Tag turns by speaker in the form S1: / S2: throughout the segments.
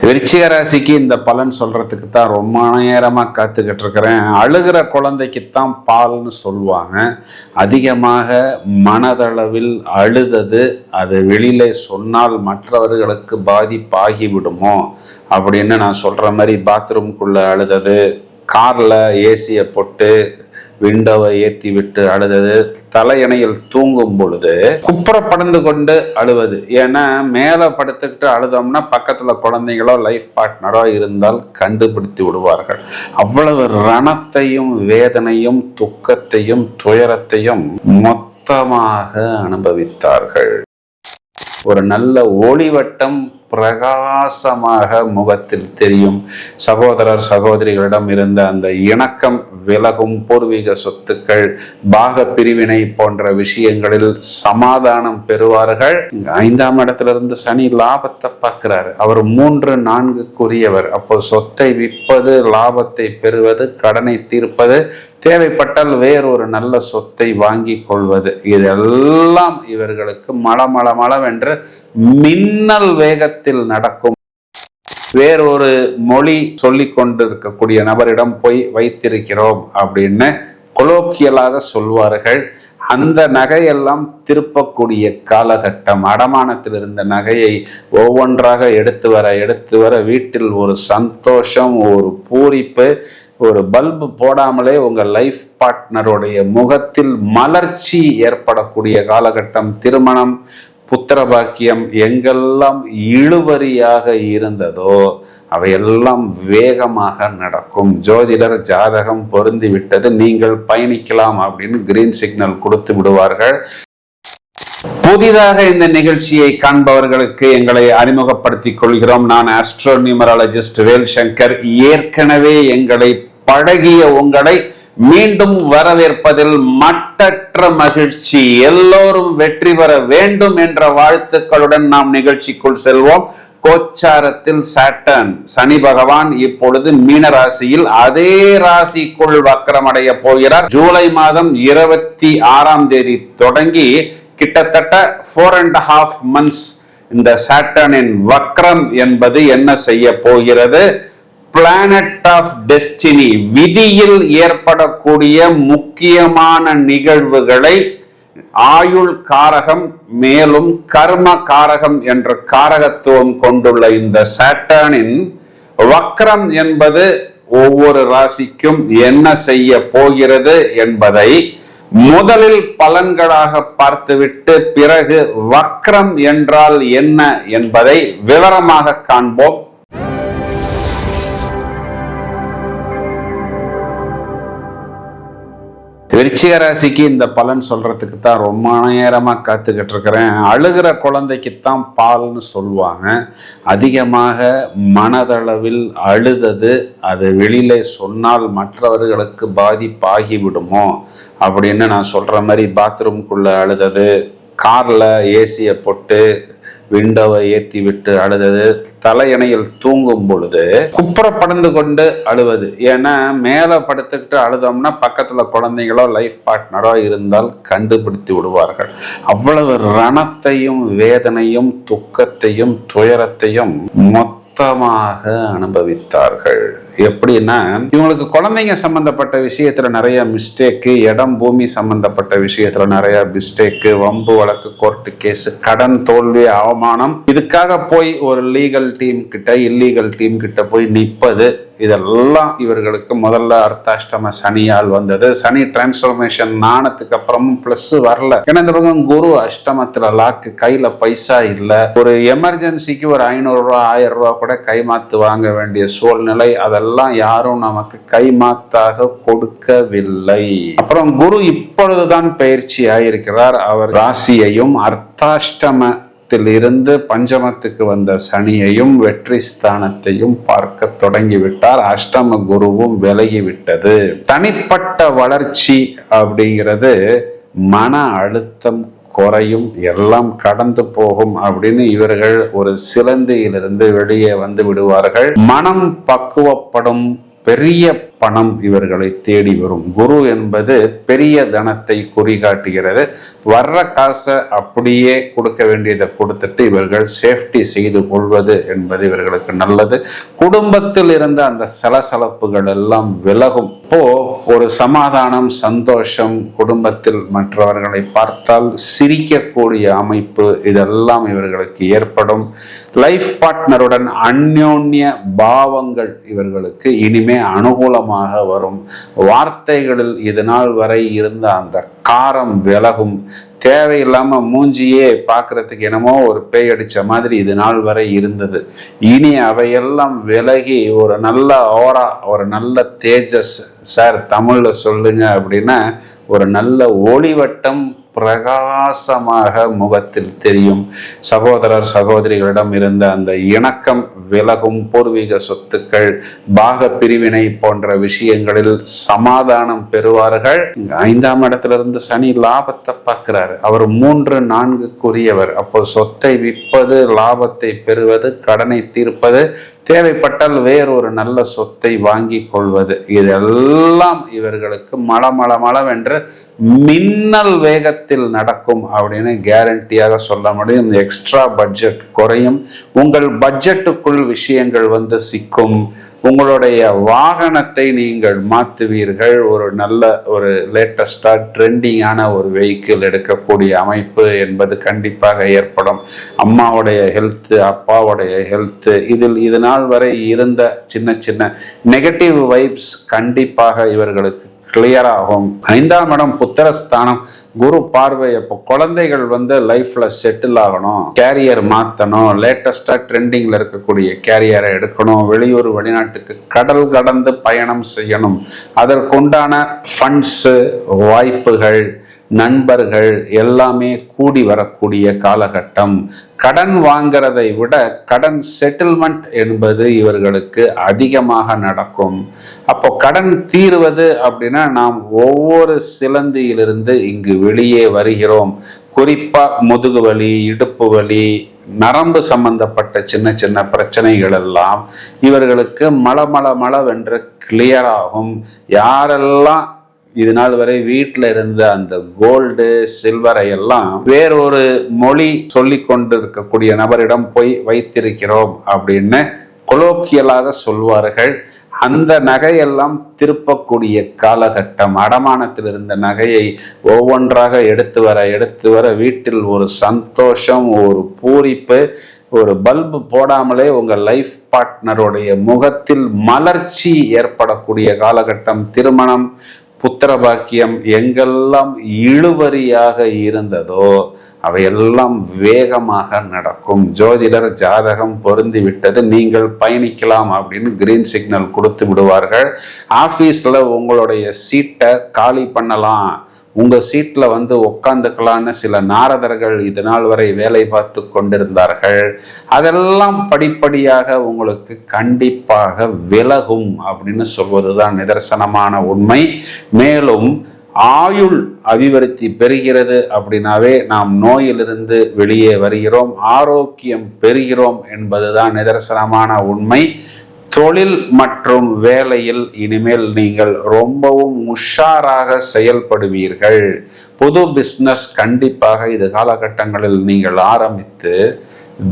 S1: விருச்சிக ராசிக்கு இந்த பலன் சொல்றதுக்கு தான் ரொம்ப நேரமா காத்துக்கிட்டு இருக்கிறேன். அழுகிற குழந்தைக்குத்தான் பால்னு சொல்லுவாங்க. அதிகமாக மனதளவில் அழுதது அது வெளியில சொன்னால் மற்றவர்களுக்கு பாதிப்பாகி விடுமோ அப்படின்னு நான் சொல்ற மாதிரி பாத்ரூம்குள்ள அழுதது, கார்ல ஏசியை போட்டு விண்டோவை ஏற்றி விட்டு அழுதது, தலையணையில் தூங்கும் பொழுது குப்புறப்படந்து கொண்டு அழுவது. ஏன்னா மேலே படுத்துக்கிட்டு அழுதோம்னா பக்கத்துல குழந்தைங்களோ லைஃப் பார்ட்னரோ இருந்தால் கண்டுபிடித்து விடுவார்கள். அவ்வளவு ரணத்தையும் வேதனையும் துக்கத்தையும் துயரத்தையும் மொத்தமாக அனுபவித்தார்கள். ஒரு நல்ல ஒளிவட்டம் பிரகாசமாக முகத்தில் தெரியும். சகோதரர் சகோதரிகளிடம் இருந்த அந்த இணக்கம் விலகும். பூர்வீக சொத்துக்கள், பாக பிரிவினை போன்ற விஷயங்களில் சமாதானம் பெறுவார்கள். 5ஆம் இடத்திலிருந்து சனி லாபத்தை பார்க்கிறாரு. அவர் 3, 4க்குரியவர். அப்போ சொத்தை விற்பது, லாபத்தை பெறுவது, கடனை தீர்ப்பது, தேவைப்பட்டால் வேறொரு நல்ல சொத்தை வாங்கி கொள்வது, இதெல்லாம் இவர்களுக்கு மளமளமளவென்று மின்னல் வேகத்தில் நடக்கும். வேறொரு மொழி சொல்லி கொண்டிருக்கக்கூடிய நபரிடம் போய் வைத்திருக்கிறோம் அப்படின்னு கொலோக்கியலாக சொல்வார்கள். அந்த நகையெல்லாம் திருப்பக்கூடிய காலகட்டம். அடமானத்தில் இருந்த நகையை ஒவ்வொன்றாக எடுத்து வர வீட்டில் ஒரு சந்தோஷம், ஒரு பூரிப்பு. ஒரு பல்பு போடாமலே உங்க லைஃப் பார்ட்னருடைய முகத்தில் மலர்ச்சி ஏற்படக்கூடிய காலகட்டம். திருமணம், புத்திர பாக்கியம் எங்கெல்லாம் இழுவரியாக இருந்ததோ அவையெல்லாம் வேகமாக நடக்கும். ஜோதிடர் ஜாதகம் பொருந்தி விட்டது, நீங்கள் பயணிக்கலாம் அப்படின்னு கிரீன் சிக்னல் கொடுத்து விடுவார்கள். புதிதாக இந்த நிகழ்ச்சியை காண்பவர்களுக்கு எங்களை அறிமுகப்படுத்திக் கொள்கிறோம். நான் ஆஸ்ட்ரோ நியூமராலஜிஸ்ட் வேல்சங்கர். ஏற்கனவே எங்களை பழகிய உங்களை மீண்டும் வரவேற்பதில் மட்டற்ற மகிழ்ச்சி. எல்லோரும் வெற்றி பெற வேண்டும் என்ற வாழ்த்துக்களுடன் நாம் நிகழ்ச்சிக்குள் செல்வோம். கோச்சாரத்தில் சாட்டர்ன் சனி பகவான் இப்பொழுது மீன ராசியில் அதே ராசிக்குள் வக்ரமடைய போகிறார். ஜூலை மாதம் 26ஆம் தேதி தொடங்கி கிட்டத்தட்ட 4.5 months இந்த சாட்டர்னின் வக்ரம் என்பது என்ன செய்ய போகிறது? பிளானட் ஆஃப் டெஸ்டினி, விதியில் ஏற்படக்கூடிய முக்கியமான நிகழ்வுகளை ஆயுள் காரகம் மேலும் கர்ம காரகம் என்ற காரகத்துவம் கொண்டுள்ள இந்த சாட்டர்னின் வக்ரம் என்பது ஒவ்வொரு ராசிக்கும் என்ன செய்ய போகிறது என்பதை முதலில் பலன்களாக பார்த்துவிட்டு பிறகு வக்ரம் என்றால் என்ன என்பதை விவரமாக காண்போம். விருச்சிக ராசிக்கு இந்த பலன் சொல்றதுக்கு தான் ரொம்ப நேரமா காத்துக்கிட்டு இருக்கிறேன். அழுகிற குழந்தைக்குத்தான் பால்னு சொல்லுவாங்க. அதிகமாக மனதளவில் அழுதது அது வெளியில சொன்னால் மற்றவர்களுக்கு பாதிப்பாகி விடுமோ அப்படின்னு நான் சொல்ற மாதிரி பாத்ரூம்குள்ள அழுதது, கார்ல ஏசியை போட்டு விண்டோவை ஏற்றி விட்டு அழுதது, தலையணையில் தூங்கும் பொழுது குப்புறப்படந்து கொண்டு அழுவது. ஏன்னா மேலே படுத்துக்கிட்டு அழுதோம்னா பக்கத்துல குழந்தைங்களோ லைஃப் பார்ட்னரோ இருந்தால் கண்டுபிடித்து விடுவார்கள். அவ்வளவு ரணத்தையும் வேதனையும் துக்கத்தையும் துயரத்தையும் மொத்தமாக அனுபவித்தார்கள். எப்படின்னா இவங்களுக்கு குழந்தைங்க சம்பந்தப்பட்ட விஷயத்துல நிறைய மிஸ்டேக்கு, இடம் பூமி சம்பந்தப்பட்ட விஷயத்துல நிறைய மிஸ்டேக்கு, வம்பு வழக்கு, கோர்ட்டு கேஸ், கடன் தோல்வி, அவமானம், இதுக்காக போய் ஒரு லீகல் டீம் கிட்ட இல்லீகல் டீம் கிட்ட போய் நிற்பது, இதெல்லாம் இவர்களுக்கு முதல்ல அர்த்தாஷ்டம சனியால் வந்தது. சனி டிரான்ஸ்ஃபர்மேஷன் ஆனதுக்கு அப்புறமும் பிளஸ் வரல. ஏன்னா இந்த பக்கம் குரு அஷ்டமத்துல லாக்கு, கையில பைசா இல்ல. ஒரு எமர்ஜென்சிக்கு ஒரு 500 ரூபா 1000 ரூபா கூட கைமாத்து வாங்க வேண்டிய சூழ்நிலை, அதெல்லாம் யாரும் நமக்கு கைமாத்தாக கொடுக்கவில்லை. அப்புறம் குரு இப்பொழுதுதான் பயிற்சி ஆயிருக்கிறார். அவர் ராசியையும் அர்த்தாஷ்டம இருந்து பஞ்சமத்துக்கு வந்த சனியையும் வெற்றி ஸ்தானத்தையும் பார்க்க தொடங்கிவிட்டார். அஷ்டம குருவும் விலகிவிட்டது. தனிப்பட்ட வளர்ச்சி அப்படிங்கிறது மன அழுத்தம் குறையும், எல்லாம் கடந்து போகும் அப்படின்னு இவர்கள் ஒரு சிலந்தியிலிருந்து வெளியே வந்து விடுவார்கள். மனம் பக்குவப்படும், பெரிய பணம் இவர்களை தேடி வரும். குரு என்பது பெரிய தனத்தை குறிகாட்டுகிறது. வர்ற காசை அப்படியே கொடுக்க வேண்டியதை கொடுத்துட்டு இவர்கள் சேஃப்டி செய்து கொள்வது என்பது இவர்களுக்கு நல்லது. குடும்பத்தில் இருந்த அந்த சலசலப்புகள் எல்லாம் விலகும். இப்போ ஒரு சமாதானம், சந்தோஷம், குடும்பத்தில் மற்றவர்களை பார்த்தால் சிரிக்கக்கூடிய அமைப்பு இதெல்லாம் இவர்களுக்கு ஏற்படும். லைஃப் பார்ட்னருடன் அந்யோன்ய பாவங்கள் இவர்களுக்கு இனிமே அனுகூலமாக வரும். வார்த்தைகளில் இது நாள் வரை இருந்த அந்த காரம் விலகும். தேவையில்லாம மூஞ்சியே பார்க்கறதுக்கு என்னமோ ஒரு பேய் அடிச்ச மாதிரி இது நாள் வரை இருந்தது. இனி அவையெல்லாம் விலகி ஒரு நல்ல ஓரா, ஒரு நல்ல தேஜஸ், சார் தமிழ்ல சொல்லுங்க அப்படின்னா ஒரு நல்ல ஒளிவட்டம் பிரகாசமாக முகத்தில் தெரியும். சகோதரர் சகோதரிகளிடம் இருந்த அந்த இணக்கம் விலகும். பூர்வீக சொத்துக்கள், பாக பிரிவினை போன்ற விஷயங்களில் சமாதானம் பெறுவார்கள். 5ஆம் இடத்திலிருந்து சனி லாபத்தை பார்க்கிறாரு. அவர் 3, 4க்குரியவர். அப்போ சொத்தை விற்பது, லாபத்தை பெறுவது, கடனை தீர்ப்பது, தேவைப்பட்டால் வேறொரு நல்ல சொத்தை வாங்கி கொள்வது, இதெல்லாம் இவர்களுக்கு மளமளமளவென்று மின்னல் வேகத்தில் நடக்கும் அப்படின்னு கேரண்டியாக சொல்ல முடியும். எக்ஸ்ட்ரா பட்ஜெட் குறையும். உங்கள் பட்ஜெட்டுக்குள் விஷயங்கள் வந்து சிக்கும். உங்களுடைய வாகனத்தை நீங்கள் மாற்றுவீர்கள். ஒரு நல்ல ஒரு லேட்டஸ்டா ட்ரெண்டிங்கான ஒரு வெஹிக்கிள் எடுக்கக்கூடிய அமைப்பு என்பது கண்டிப்பாக ஏற்படும். அம்மாவுடைய ஹெல்த், அப்பாவுடைய ஹெல்த், இது நாள் வரை இருந்த சின்ன சின்ன நெகட்டிவ் வைப்ஸ் கண்டிப்பாக இவர்களுக்கு கிளியர் ஆகும். 5ஆம் இடம் புத்திரஸ்தானம், குரு பார்வை. அப்போ குழந்தைகள் வந்து லைஃப்ல செட்டில் ஆகணும், கேரியர் மாற்றணும், லேட்டஸ்டா ட்ரெண்டிங்ல இருக்கக்கூடிய கேரியரை எடுக்கணும், வெளியூர் வெளிநாட்டுக்கு கடல் கடந்து பயணம் செய்யணும், அதற்குண்டான ஃபண்ட்ஸ், வாய்ப்புகள், நண்பர்கள் எல்லாமே கூடி வரக்கூடிய காலகட்டம். கடன் வாங்கிறதை விட கடன் செட்டில்மெண்ட் என்பது இவர்களுக்கு அதிகமாக நடக்கும். அப்போ கடன் தீர்வது அப்படின்னா நாம் ஒவ்வொரு சிலந்தியிலிருந்து இங்கு வெளியே வருகிறோம். குறிப்பா முதுகு வலி, இடுப்பு வலி, நரம்பு சம்பந்தப்பட்ட சின்ன சின்ன பிரச்சனைகள் எல்லாம் இவர்களுக்கு மளவென்று கிளியர் ஆகும். யாரெல்லாம் இது நாள் வரை வீட்டில் இருந்த அந்த கோல்டு, சில்வரை எல்லாம் வேறொரு மொழி சொல்லி கொண்டு இருக்கக்கூடிய நபரிடம் போய் வைத்திருக்கிறோம் அப்படின்னு கொலோக்கியலாக சொல்வார்கள். அந்த நகையெல்லாம் திருப்பக்கூடிய காலகட்டம். அடமானத்தில் இருந்த நகையை ஒவ்வொன்றாக எடுத்து வர வீட்டில் ஒரு சந்தோஷம், ஒரு பூரிப்பு. ஒரு பல்பு போடாமலே உங்க லைஃப் பார்ட்னருடைய முகத்தில் மலர்ச்சி ஏற்படக்கூடிய காலகட்டம். திருமணம், புத்திர பாக்கியம் எங்கெல்லாம் இழுவரியாக இருந்ததோ அவையெல்லாம் வேகமாக நடக்கும். ஜோதிடர் ஜாதகம் பொருந்தி விட்டது, நீங்கள் பயணிக்கலாம் அப்படின்னு கிரீன் சிக்னல் கொடுத்து விடுவார்கள். ஆபீஸ்ல உங்களுடைய சீட்டை காலி பண்ணலாம், உங்க சீட்ல வந்து உட்காந்துக்கலான்னு சில நாரதர்கள் இது நாள் வரை வேலை பார்த்து கொண்டிருந்தார்கள். அதெல்லாம் படிப்படியாக உங்களுக்கு கண்டிப்பாக விலகும் அப்படின்னு சொல்வதுதான் நிதர்சனமான உண்மை. மேலும் ஆயுள் அபிவிருத்தி பெறுகிறது அப்படின்னாவே நாம் நோயிலிருந்து வெளியே வருகிறோம், ஆரோக்கியம் பெறுகிறோம் என்பதுதான் நிதர்சனமான உண்மை. தொழில் மற்றும் வேலையில் இனிமேல் நீங்கள் ரொம்பவும் உஷாராக செயல்படுவீர்கள். புது பிஸ்னஸ் கண்டிப்பாக இது காலகட்டங்களில் நீங்கள் ஆரம்பித்து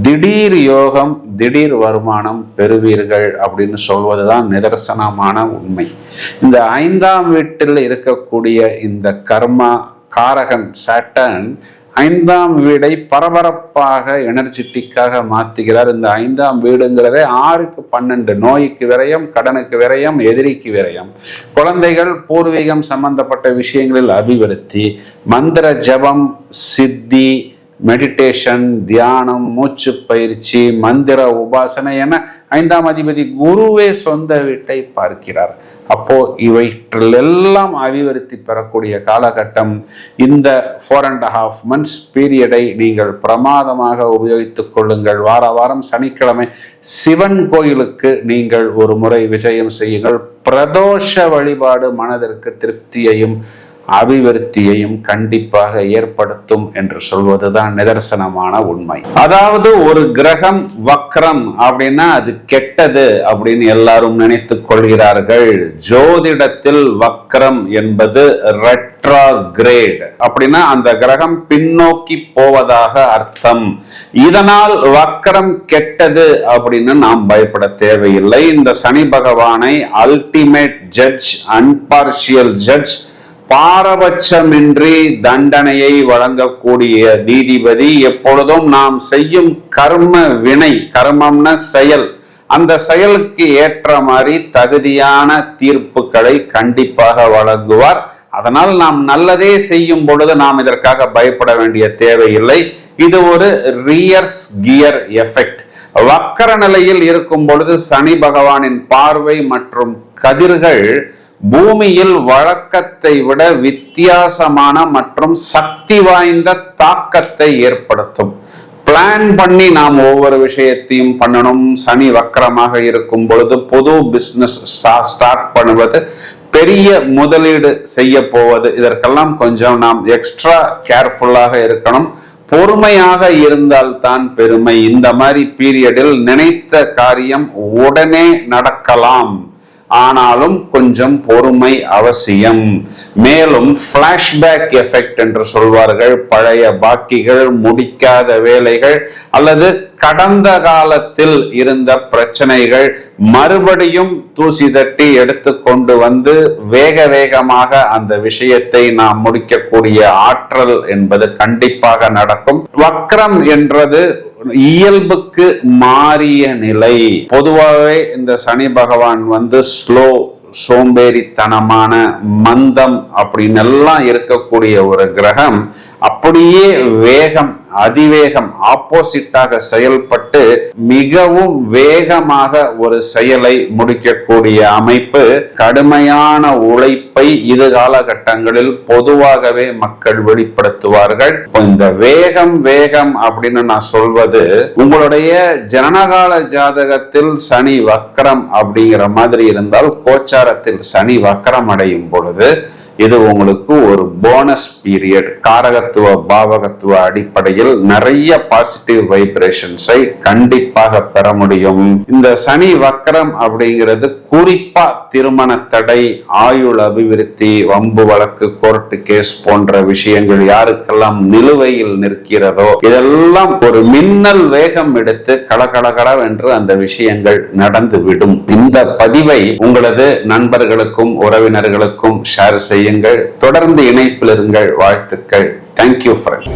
S1: திடீர் யோகம், திடீர் வருமானம் பெறுவீர்கள் அப்படின்னு சொல்வதுதான் நிதர்சனமான உண்மை. இந்த 5ஆம் வீட்டில் இருக்கக்கூடிய இந்த கர்மா காரகன் சாட்டர்ன் 5ஆம் வீடை பரபரப்பாக எனர்ஜெட்டிக்காக மாற்றுகிறார். இந்த 5ஆம் வீடுங்கிறதே 6க்கு 12, நோய்க்கு விரயம், கடனுக்கு விரயம், எதிரிக்கு விரயம். குழந்தைகள், பூர்வீகம் சம்பந்தப்பட்ட விஷயங்களில் அபிவிருத்தி, மந்திர ஜபம், சித்தி, மெடிடேஷன், தியானம், மூச்சு பயிற்சி, மந்திர உபாசனை என 5ஆம் அதிபதி குருவே சொந்த வீட்டை பார்க்கிறார். அப்போ இவற்றிலெல்லாம் அபிவிருத்தி பெறக்கூடிய காலகட்டம். இந்த 4.5 months பீரியடை நீங்கள் பிரமாதமாக உபயோகித்துக் கொள்ளுங்கள். வாரம் சனிக்கிழமை சிவன் கோயிலுக்கு நீங்கள் ஒரு முறை விஜயம் செய்யுங்கள். பிரதோஷ வழிபாடு மனதிற்கு திருப்தியையும் அபிவிருத்தியையும் கண்டிப்பாக ஏற்படுத்தும் என்று சொல்வதுதான் நிதர்சனமான உண்மை. அதாவது ஒரு கிரகம் வக்ரம் அப்படின்னா அது கெட்டது அப்படின்னு எல்லாரும் நினைத்துக் கொள்கிறார்கள். ஜோதிடத்தில் வக்ரம் என்பது ரெட்ரோகிரேட் அப்படின்னா அந்த கிரகம் பின்னோக்கி போவதாக அர்த்தம். இதனால் வக்ரம் கெட்டது அப்படின்னு நாம் பயப்பட தேவையில்லை. இந்த சனி பகவானை அல்டிமேட் ஜட்ஜ், அன்பார்ஷியல் ஜட்ஜ், பாரபட்சமின்றி தண்டனையை வழங்கக்கூடிய நீதிபதி, எப்பொழுதும் நாம் செய்யும் கர்ம வினை, கர்மம்னா செயல், அந்த செயலுக்கு ஏற்ற மாதிரி தகுதியான தீர்ப்புகளை கண்டிப்பாக வழங்குவார். அதனால் நாம் நல்லதே செய்யும் பொழுது நாம் இதற்காக பயப்பட வேண்டிய தேவையில்லை. இது ஒரு ரியர்ஸ் கியர் எஃபெக்ட். வக்கர நிலையில் இருக்கும் பொழுது சனி பகவானின் பார்வை மற்றும் கதிர்கள் பூமியில் வழக்கத்தை விட வித்தியாசமான மற்றும் சக்தி வாய்ந்த தாக்கத்தை ஏற்படுத்தும். பிளான் பண்ணி நாம் ஒவ்வொரு விஷயத்தையும் பண்ணணும். சனி வக்கரமாக இருக்கும் பொழுது புது பிசினஸ் ஸ்டார்ட் பண்ணுவது, பெரிய முதலீடு செய்ய போவது, இதற்கெல்லாம் கொஞ்சம் நாம் எக்ஸ்ட்ரா கேர்ஃபுல்லாக இருக்கணும். பொறுமையாக இருந்தால் தான் பெருமை. இந்த மாதிரி பீரியடில் நினைத்த காரியம் உடனே நடக்கலாம், ஆனாலும் கொஞ்சம் பொறுமை அவசியம். மேலும் பிளாஷ்பேக் எஃபெக்ட் என்று சொல்வார்கள். பழைய பாக்கிகள், முடிக்காத வேலைகள் அல்லது கடந்த காலத்தில் இருந்த பிரச்சனைகள் மறுபடியும் தூசி தட்டி எடுத்து கொண்டு வந்து வேக வேகமாக அந்த விஷயத்தை நாம் முடிக்கக்கூடிய ஆற்றல் என்பது கண்டிப்பாக நடக்கும். வக்ரம் என்றது இயல்புக்கு மாறிய நிலை. பொதுவாகவே இந்த சனி பகவான் ஸ்லோ, சோம்பேறித்தனமான, மந்தம் அப்படின்னு எல்லாம் இருக்கக்கூடிய ஒரு கிரகம் அப்படியே வேகம், அதிவேகம், ஆப்போசிட்டாக செயல்பட்டு மிகவும் வேகமாக ஒரு செயலை முடிக்கக்கூடிய அமைப்பு. கடுமையான உழைப்பை இது காலகட்டங்களில் பொதுவாகவே மக்கள் வெளிப்படுத்துவார்கள். இந்த வேகம் அப்படின்னு நான் சொல்வது, உங்களுடைய ஜனனகால ஜாதகத்தில் சனி வக்கரம் அப்படிங்கிற மாதிரி இருந்தால், கோச்சாரத்தில் சனி வக்கரம் அடையும் பொழுது இது உங்களுக்கு ஒரு போனஸ் பீரியட். காரகத்துவ பாவகத்துவ அடிப்படையில் நிறைய பாசிட்டிவ் வைப்ரேஷன்ஸை கண்டிப்பாக பெற முடியும். இந்த சனி வக்கரம் அப்படிங்கிறது குறிப்பா திருமண தடை, ஆயுள் அபிவிருத்தி, வம்பு வழக்கு, கோர்ட்டு கேஸ் போன்ற விஷயங்கள் யாருக்கெல்லாம் நிலுவையில் நிற்கிறதோ இதெல்லாம் ஒரு மின்னல் வேகம் எடுத்து கடகடகடவென்று அந்த விஷயங்கள் நடந்துவிடும். இந்த பதிவை உங்களது நண்பர்களுக்கும் உறவினர்களுக்கும் ஷேர் செய்ய. தொடர்ந்து இணைப்பில் இருங்கள். வாழ்த்துக்கள். Thank you friend.